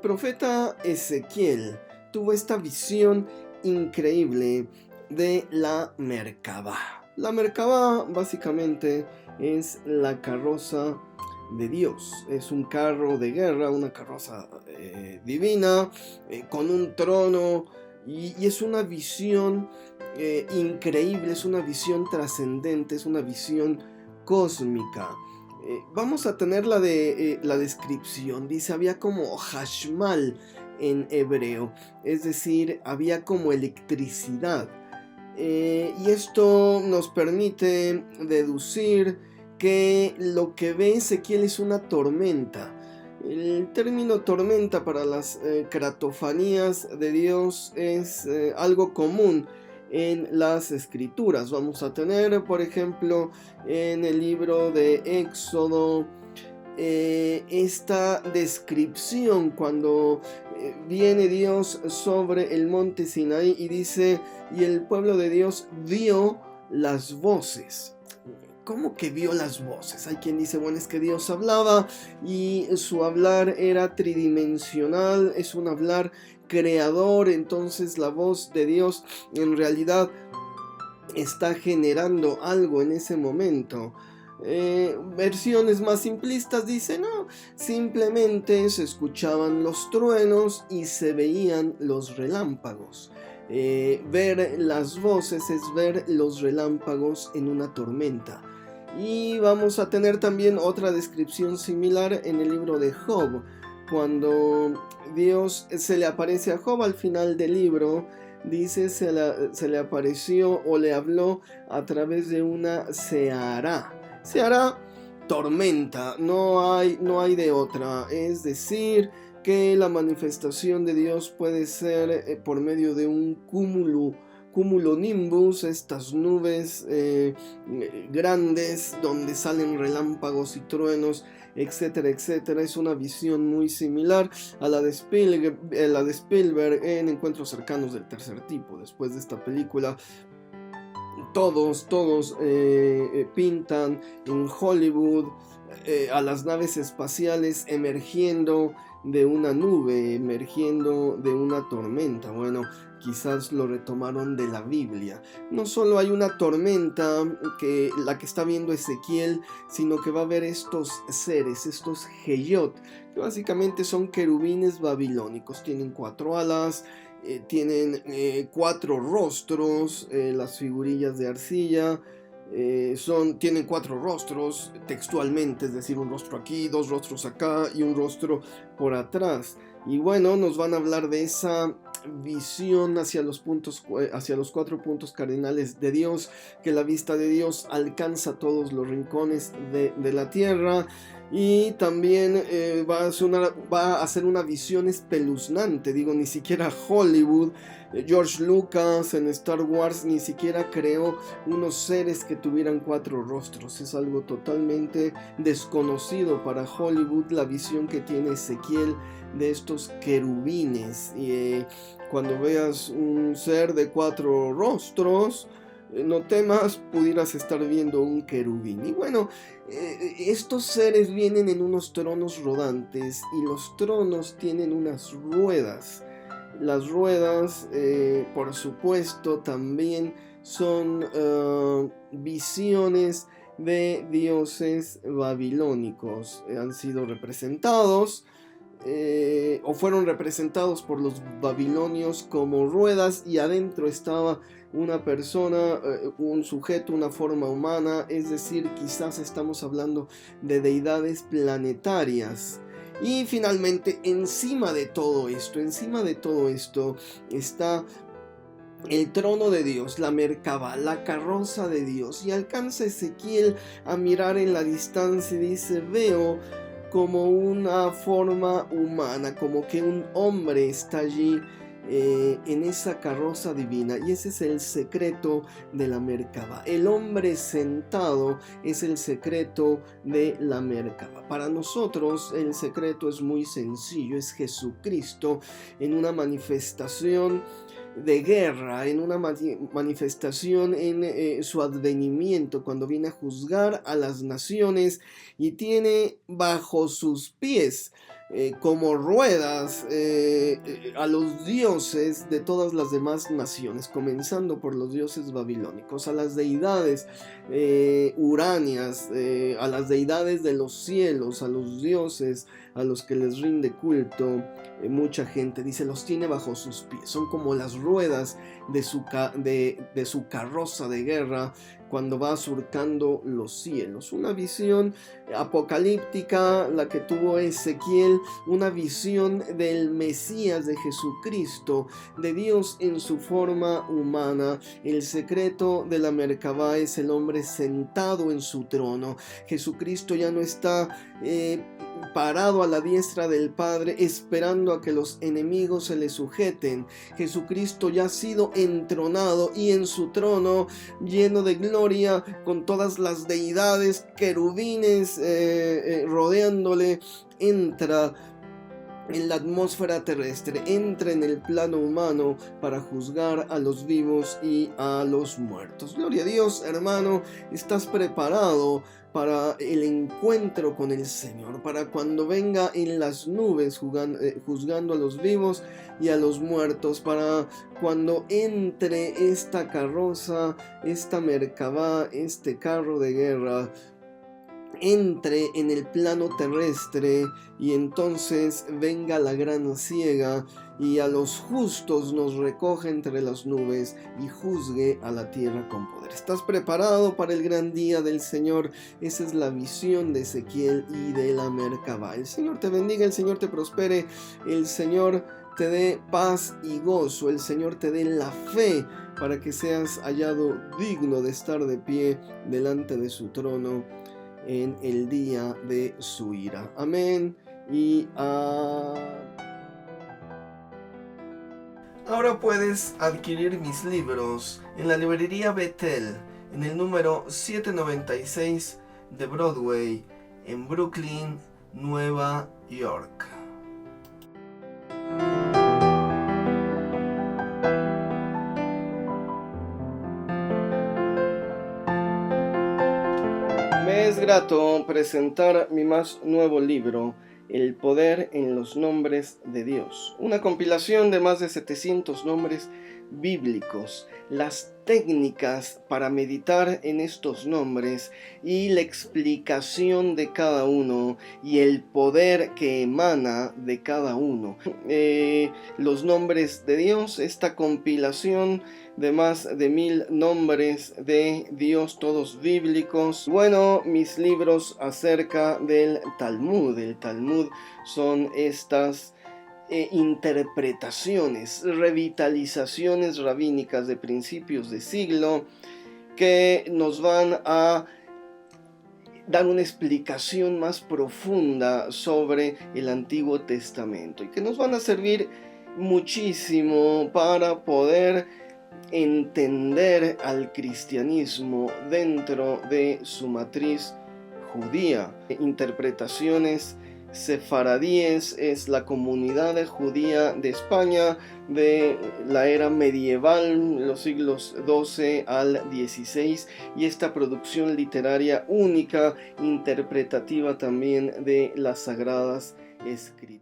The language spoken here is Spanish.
profeta Ezequiel tuvo esta visión increíble de la Merkabá. La Merkabá básicamente es la carroza de Dios. Es un carro de guerra, una carroza divina, con un trono, y es una visión increíble, es una visión trascendente, es una visión cósmica. Vamos a tener la descripción. Dice, había como hashmal en hebreo, es decir, había como electricidad. Y esto nos permite deducir que lo que ve Ezequiel es una tormenta. El término tormenta para las cratofanías de Dios es algo común en las escrituras. Vamos a tener, por ejemplo, en el libro de Éxodo, esta descripción cuando viene Dios sobre el monte Sinaí y dice, y el pueblo de Dios vio las voces. ¿Cómo que vio las voces? Hay quien dice, bueno, es que Dios hablaba y su hablar era tridimensional, es un hablar creador, entonces la voz de Dios en realidad está generando algo en ese momento. Versiones más simplistas dicen, no, simplemente se escuchaban los truenos y se veían los relámpagos. Ver las voces es ver los relámpagos en una tormenta. Y vamos a tener también otra descripción similar en el libro de Job, cuando Dios se le aparece a Job al final del libro. Dice, se le apareció o le habló a través de una seará. Seará, tormenta, no hay de otra. Es decir, que la manifestación de Dios puede ser por medio de un cumulonimbus, estas nubes grandes donde salen relámpagos y truenos, etcétera, etcétera. Es una visión muy similar a la de Spielberg en Encuentros cercanos del tercer tipo. Después de esta película, todos pintan en Hollywood a las naves espaciales emergiendo de una nube, emergiendo de una tormenta. Bueno, quizás lo retomaron de la Biblia. No solo hay una tormenta, la que está viendo Ezequiel, sino que va a haber estos seres, estos Heyot, que básicamente son querubines babilónicos. Tienen 4 alas, tienen 4 rostros, las figurillas de arcilla. Tienen 4 rostros textualmente, es decir, un rostro aquí, 2 rostros acá y un rostro por atrás. Y bueno, nos van a hablar de esa visión hacia los 4 puntos cardinales de Dios, que la vista de Dios alcanza todos los rincones de la tierra. Y también va a ser una visión espeluznante. Digo, ni siquiera Hollywood, George Lucas en Star Wars ni siquiera creó unos seres que tuvieran 4 rostros. Es algo totalmente desconocido para Hollywood, la visión que tiene Ezequiel de estos querubines. Y cuando veas un ser de 4 rostros, no temas, pudieras estar viendo un querubín. Y bueno, estos seres vienen en unos tronos rodantes y los tronos tienen unas ruedas. Las ruedas, por supuesto, también son visiones de dioses babilónicos. Han sido representados o fueron representados por los babilonios como ruedas, y adentro estaba una persona, un sujeto, una forma humana. Es decir, quizás estamos hablando de deidades planetarias. Y finalmente, encima de todo esto está el trono de Dios, la Merkabá, la carroza de Dios. Y alcanza Ezequiel a mirar en la distancia y dice, veo como una forma humana, como que un hombre está allí en esa carroza divina. Y ese es el secreto de la Merkabá. El hombre sentado es el secreto de la Merkabá. Para nosotros el secreto es muy sencillo, es Jesucristo en una manifestación de guerra, en una manifestación en su advenimiento, cuando viene a juzgar a las naciones y tiene bajo sus pies como ruedas a los dioses de todas las demás naciones, comenzando por los dioses babilónicos, a las deidades uranias, a las deidades de los cielos, a los dioses a los que les rinde culto. Mucha gente dice los tiene bajo sus pies, son como las ruedas de su carroza de guerra cuando va surcando los cielos. Una visión apocalíptica, la que tuvo Ezequiel, una visión del Mesías, de Jesucristo, de Dios en su forma humana. El secreto de la Merkabá es el hombre sentado en su trono. Jesucristo ya no está parado a la diestra del Padre esperando a que los enemigos se le sujeten. Jesucristo ya ha sido entronado y en su trono, lleno de gloria, con todas las deidades, querubines rodeándole, entra en la atmósfera terrestre, entra en el plano humano para juzgar a los vivos y a los muertos. Gloria a Dios, hermano, estás preparado para el encuentro con el Señor, para cuando venga en las nubes juzgando a los vivos y a los muertos, para cuando entre esta carroza, esta Merkabá, este carro de guerra, entre en el plano terrestre y entonces venga la gran siega y a los justos nos recoge entre las nubes y juzgue a la tierra con poder. ¿Estás preparado para el gran día del Señor? Esa es la visión de Ezequiel y de la Merkabá. El Señor te bendiga, el Señor te prospere, el Señor te dé paz y gozo, el Señor te dé la fe para que seas hallado digno de estar de pie delante de su trono en el día de su ira. Amén y Ahora puedes adquirir mis libros en la librería Betel, en el número 796 de Broadway, en Brooklyn, Nueva York. Me es grato presentar mi más nuevo libro, El poder en los nombres de Dios, una compilación de más de 700 nombres bíblicos, las técnicas para meditar en estos nombres y la explicación de cada uno y el poder que emana de cada uno. Los nombres de Dios, esta compilación de más de 1000 nombres de Dios, todos bíblicos. Bueno, mis libros acerca del Talmud. El Talmud son estas interpretaciones, revitalizaciones rabínicas de principios de siglo que nos van a dar una explicación más profunda sobre el Antiguo Testamento y que nos van a servir muchísimo para poder entender al cristianismo dentro de su matriz judía. Interpretaciones sefaradíes es la comunidad judía de España de la era medieval, los siglos XII al XVI, y esta producción literaria única, interpretativa también de las Sagradas Escrituras.